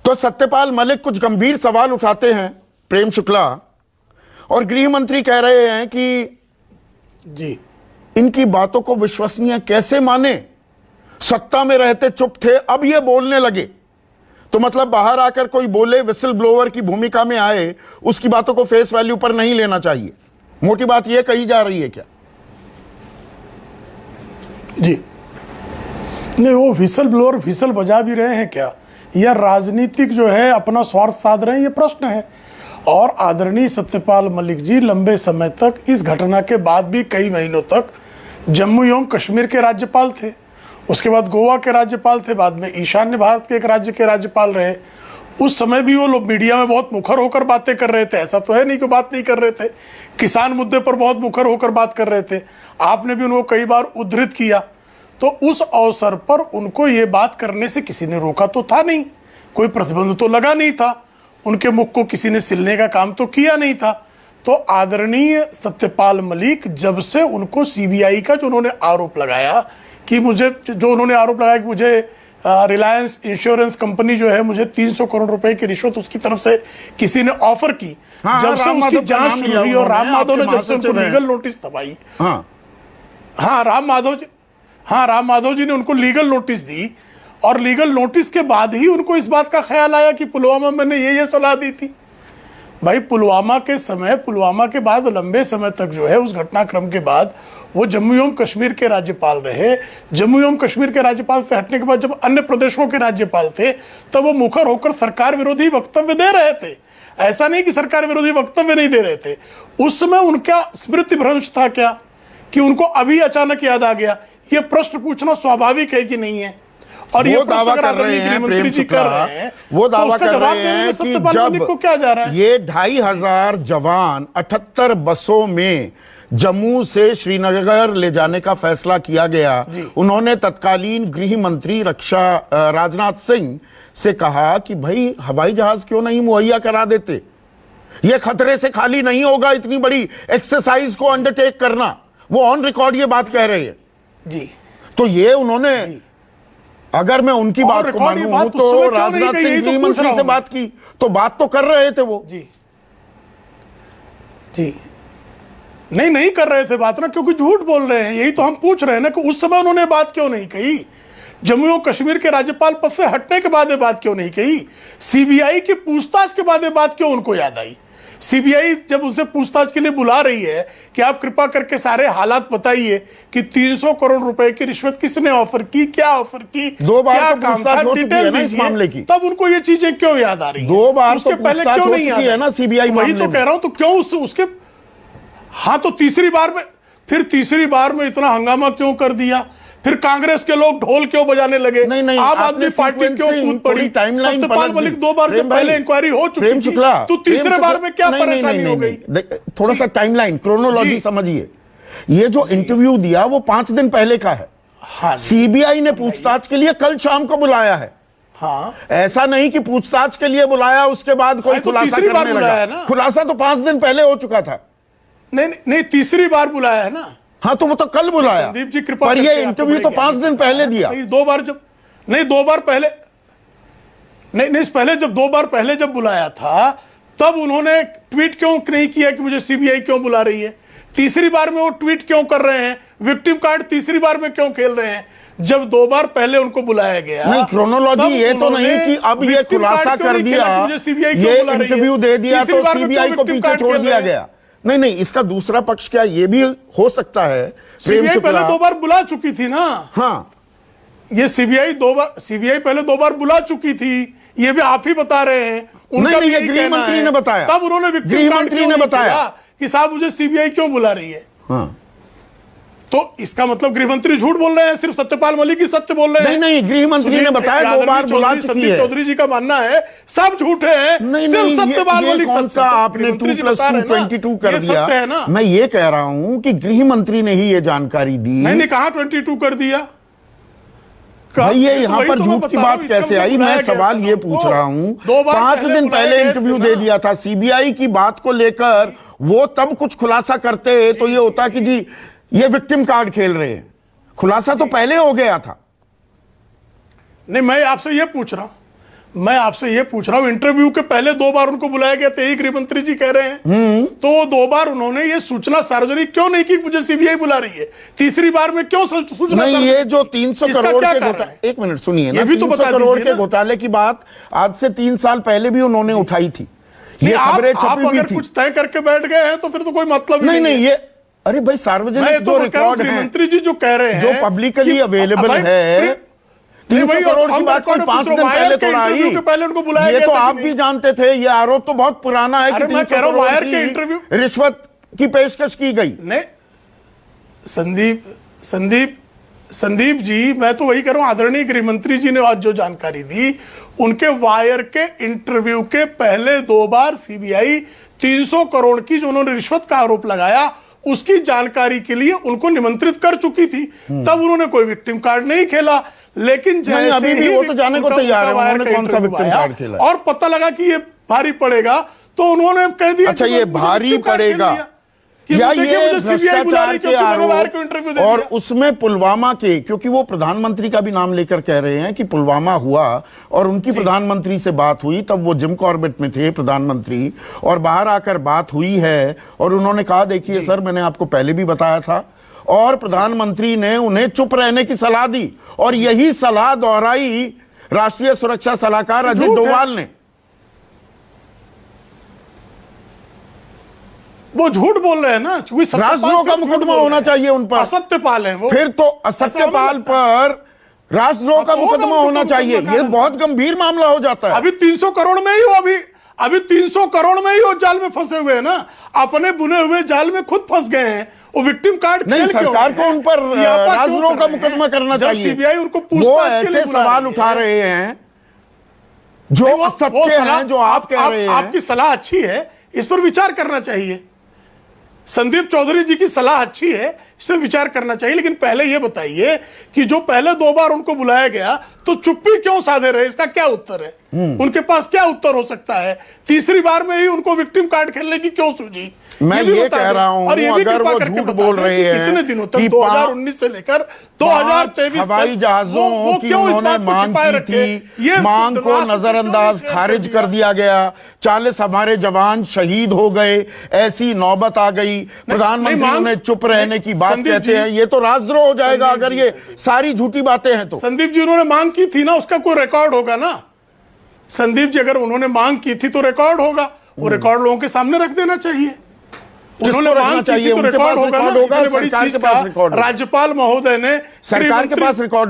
तो सत्यपाल मलिक कुछ गंभीर सवाल उठाते हैं प्रेम शुक्ला, और गृह मंत्री कह रहे हैं कि जी इनकी बातों को विश्वसनीय कैसे माने, सत्ता में रहते चुप थे, अब ये बोलने लगे। तो मतलब बाहर आकर कोई बोले, विसल ब्लोअर की भूमिका में आए, उसकी बातों को फेस वैल्यू पर नहीं लेना चाहिए। मोटी बात यह कही जा रही है क्या? जी नहीं, वो विसल ब्लोअर विसल बजा भी रहे हैं क्या, या राजनीतिक जो है अपना स्वार्थ साध रहे हैं, ये प्रश्न है। और आदरणीय सत्यपाल मलिक जी लंबे समय तक, इस घटना के बाद भी कई महीनों तक जम्मू एवं कश्मीर के राज्यपाल थे, उसके बाद गोवा के राज्यपाल थे, बाद में ईशान्य भारत के एक राज्य के राज्यपाल रहे। उस समय भी वो लोग मीडिया में बहुत मुखर होकर बातें कर रहे थे, ऐसा तो है नहीं कि बात नहीं कर रहे थे। किसान मुद्दे पर बहुत मुखर होकर बात कर रहे थे, आपने भी उनको कई बार उद्धृत किया। तो उस अवसर पर उनको ये बात करने से किसी ने रोका तो था नहीं, कोई प्रतिबंध तो लगा नहीं था, उनके मुख को किसी ने सिलने का काम तो किया नहीं था। तो आदरणीय सत्यपाल मलिक, जब से उनको सीबीआई का जो उन्होंने आरोप लगाया कि मुझे, जो उन्होंने आरोप लगाया कि मुझे रिलायंस इंश्योरेंस कंपनी जो है मुझे 300 करोड़ रुपए की रिश्वत उसकी तरफ से किसी ने ऑफर की, जब से उसकी जांच शुरू हुई और राम माधव ने जब से उनको लीगल नोटिस दबाई, राम माधव जी ने उनको लीगल नोटिस दी, और लीगल नोटिस के बाद ही उनको इस बात का ख्याल आया कि पुलवामा मैंने ये सलाह दी थी। भाई पुलवामा के समय, पुलवामा के बाद लंबे समय तक जो है, उस घटनाक्रम के बाद वो जम्मू एवं कश्मीर के राज्यपाल रहे। जम्मू एवं कश्मीर के राज्यपाल से हटने के बाद जब अन्य प्रदेशों के राज्यपाल थे, तब वो मुखर होकर सरकार विरोधी वक्तव्य दे रहे थे। ऐसा नहीं कि सरकार विरोधी वक्तव्य नहीं दे रहे थे। उस समय उनका स्मृति भ्रंश था क्या कि उनको अभी अचानक याद आ गया? ये प्रश्न पूछना स्वाभाविक है कि नहीं है? और वो दावा कर रहे हैं प्रेम शुक्ला, वो दावा कर रहे हैं कि जब क्या जा रहा है, ये 2500 जवान 78 बसों में जम्मू से श्रीनगर ले जाने का फैसला किया गया, उन्होंने तत्कालीन गृह मंत्री रक्षा राजनाथ सिंह से कहा कि भाई हवाई जहाज क्यों नहीं मुहैया करा देते, ये खतरे से खाली नहीं होगा इतनी बड़ी एक्सरसाइज को अंडरटेक करना। वो ऑन रिकॉर्ड ये बात कह रहे हैं जी। तो ये उन्होंने, अगर मैं उनकी बात को मानूं तो राजनाथ सिंह गृह मंत्री से बात की, तो बात तो कर रहे थे वो। जी जी नहीं कर रहे थे बात ना, क्योंकि झूठ बोल रहे हैं। यही तो हम पूछ रहे हैं ना कि उस समय उन्होंने बात क्यों नहीं कही, जम्मू और कश्मीर के राज्यपाल पद से हटने के बाद ये बात क्यों नहीं कही, सीबीआई की पूछताछ के बाद ये बात क्यों उनको याद आई? सीबीआई जब उनसे पूछताछ के लिए बुला रही है कि आप कृपा करके सारे हालात बताइए कि 300 करोड़ रुपए की रिश्वत किसने ऑफर की, क्या ऑफर की, 2 बार तो पूछताछ हो चुकी है ना इस मामले की, तब उनको ये चीजें क्यों याद आ रही है? 2 बार तो पूछताछ हो चुकी है ना सीबीआई मामले में। वही तो कह रहा हूं, तो क्यों उसके, हाँ तो तीसरी बार में इतना हंगामा क्यों कर दिया? फिर कांग्रेस के लोग ढोल क्यों बजाने लगे? नहीं, आम आदमी पार्टी क्यों कूद पड़ी? सत्यपाल मलिक 2 बार जब पहले इंक्वायरी हो चुकी थी, तो तीसरे बार में क्या परेशानी हो गई? थोड़ा सा टाइमलाइन, क्रोनोलॉजी समझिए। ये जो इंटरव्यू दिया वो 5 दिन पहले का है। हाँ, सीबीआई ने पूछताछ के लिए कल शाम को बुलाया है। हाँ, ऐसा नहीं कि पूछताछ के लिए बुलाया उसके बाद कोई खुलासा करने लगा। खुलासा तो 5 दिन पहले हो चुका था। नहीं, तीसरी बार बुलाया है ना। हाँ तो वो तो कल बुलाया, संदीप जी कृपा पर ये इंटरव्यू तो 5 दिन पहले दिया। 2 बार जब नहीं, 2 बार पहले नहीं, पहले जब 2 बार पहले जब बुलाया था, तब उन्होंने ट्वीट क्यों नहीं किया कि मुझे सीबीआई क्यों बुला रही है? तीसरी बार में वो ट्वीट क्यों कर रहे हैं? विक्टिम कार्ड तीसरी बार में क्यों खेल रहे हैं जब 2 बार पहले उनको बुलाया गया? नहीं, क्रोनोलॉजी ये तो नहीं कि अब ये खुलासा कर दिया, ये इंटरव्यू दे दिया तो सीबीआई को पीछे छोड़ दिया गया। नहीं, इसका दूसरा पक्ष क्या ये भी हो सकता है? सीबीआई पहले 2 बार बुला चुकी थी ना। हाँ, ये सीबीआई पहले 2 बार बुला चुकी थी, ये भी आप ही बता रहे हैं। उनका भी यही गृह मंत्री ने बताया, तब उन्होंने गृह मंत्री ने बताया कि साहब मुझे सीबीआई क्यों बुला रही है। हाँ, तो इसका मतलब गृह मंत्री झूठ बोल रहे हैं, सिर्फ सत्यपाल मलिक ही सत्य बोल रहे हैं? नहीं, गृह मंत्री ने बताया 2 बार बुला चुकी है। चौधरी जी का मानना है सब झूठे हैं, सिर्फ सत्यपाल मलिक सत्य। आपने 2+2 कर दिया। मैं ये कह रहा हूं कि गृह मंत्री ने ही ये जानकारी दी। मैंने कहा 22 कर दिया भाई, ये यहाँ पर झूठ की बात कैसे आई? मैं सवाल ये पूछ रहा हूं, 5 दिन पहले इंटरव्यू दे दिया था सीबीआई की बात को लेकर, वो तब कुछ खुलासा करते तो ये होता कि जी ये विक्टिम कार्ड खेल रहे हैं। खुलासा तो पहले हो गया था। नहीं, मैं आपसे ये पूछ रहा हूं, मैं आपसे ये पूछ रहा हूं, इंटरव्यू के पहले 2 बार उनको बुलाया गया था, यही गृह मंत्री जी कह रहे हैं, तो 2 बार उन्होंने ये सूचना सार्वजनिक क्यों नहीं की मुझे सीबीआई बुला रही है? तीसरी बार में क्यों सूचना नहीं? ये जो 300 करोड़ के घोटाले, एक मिनट सुनिए ना, 300 करोड़ के घोटाले की बात आज से 3 साल पहले भी उन्होंने उठाई थी, ये खबरें छपी भी थी। कुछ तय करके बैठ गए हैं तो फिर तो कोई मतलब नहीं। नहीं, ये अरे भाई सार्वजनिक जो रिकॉर्ड है, मंत्री जी जो कह रहे हैं, जो पब्लिकली अवेलेबल है, 300 करोड़ की बात कोई 5 दिन पहले थोड़ा आई, ये तो आप भी जानते थे। ये आरोप तो बहुत पुराना है कि 300 करोड़ की रिश्वत की पेशकश की गई। नहीं संदीप जी, मैं तो वही कह रहा हूं, आदरणीय गृह मंत्री जी ने आज जो जानकारी दी, उनके वायर के इंटरव्यू के पहले 2 बार सीबीआई 300 करोड़ की जो उन्होंने रिश्वत का आरोप लगाया उसकी जानकारी के लिए उनको निमंत्रित कर चुकी थी। तब उन्होंने कोई विक्टिम कार्ड नहीं खेला, लेकिन जैसे अभी भी वो तो जाने को तैयार है, उन्होंने कौन सा विक्टिम कार्ड खेला और पता लगा कि ये भारी पड़ेगा तो उन्होंने कह दिया अच्छा ये भारी पड़ेगा या ये भ्रष्टाचार के आरोप, और उसमें पुलवामा के, क्योंकि वो प्रधानमंत्री का भी नाम लेकर कह रहे हैं कि पुलवामा हुआ और उनकी प्रधानमंत्री से बात हुई, तब वो जिम कॉर्बेट में थे प्रधानमंत्री, और बाहर आकर बात हुई है और उन्होंने कहा देखिए सर मैंने आपको पहले भी बताया था, और प्रधानमंत्री ने उन्हें चुप रहने की सलाह दी, और यही सलाह दोहराई राष्ट्रीय सुरक्षा सलाहकार अजित डोभाल ने। वो झूठ बोल रहे हैं ना, राजद्रोह का मुकदमा होना चाहिए उन पर, असत्यपाल है वो, फिर तो असत्यपाल पर राजद्रोह का मुकदमा होना चाहिए। ये बहुत गंभीर मामला हो जाता है। अभी 300 करोड़ में ही हो, अभी 300 करोड़ में ही वो जाल में फंसे हुए हैं ना, अपने बुने हुए जाल में खुद फंस गए हैं। वो विक्टिम कार्ड नहीं, सरकार को उन पर राजद्रोह का मुकदमा करना चाहिए। सीबीआई उनको वो ऐसे सवाल उठा रहे हैं जो असत्य हैं, जो आप कह रहे हैं। आपकी सलाह अच्छी है, इस पर विचार करना चाहिए। संदीप चौधरी जी की सलाह अच्छी है, इसमें विचार करना चाहिए, लेकिन पहले यह बताइए कि जो पहले 2 बार उनको बुलाया गया तो चुप्पी क्यों साधे रहे? इसका क्या उत्तर है? उनके पास क्या उत्तर हो सकता है? तीसरी बार में ही उनको विक्टिम कार्ड खेलने की क्यों सूझी? मैं ये कह रहा हूं, अगर वो झूठ बोल रहे हैं कितने दिनों तक 2019 से लेकर 2023 हवाई जहाजों की उन्होंने मांग की थी, मांग को नजरअंदाज खारिज कर दिया गया, 40 हमारे जवान शहीद हो गए, ऐसी नौबत आ गई, प्रधानमंत्री ने चुप रहने की बात कहते हैं, ये तो राजद्रोह हो जाएगा अगर ये सारी झूठी बातें हैं तो। संदीप जी उन्होंने मांग की थी ना, उसका कोई रिकॉर्ड होगा ना। संदीप जी अगर उन्होंने मांग की थी तो रिकॉर्ड होगा, वो रिकॉर्ड लोगों के सामने रख देना चाहिए। उन्होंने मांग की थी तो रिकॉर्ड होगा ना, बड़ी चीज का राज्यपाल महोदय ने, सरकार के पास रिकॉर्ड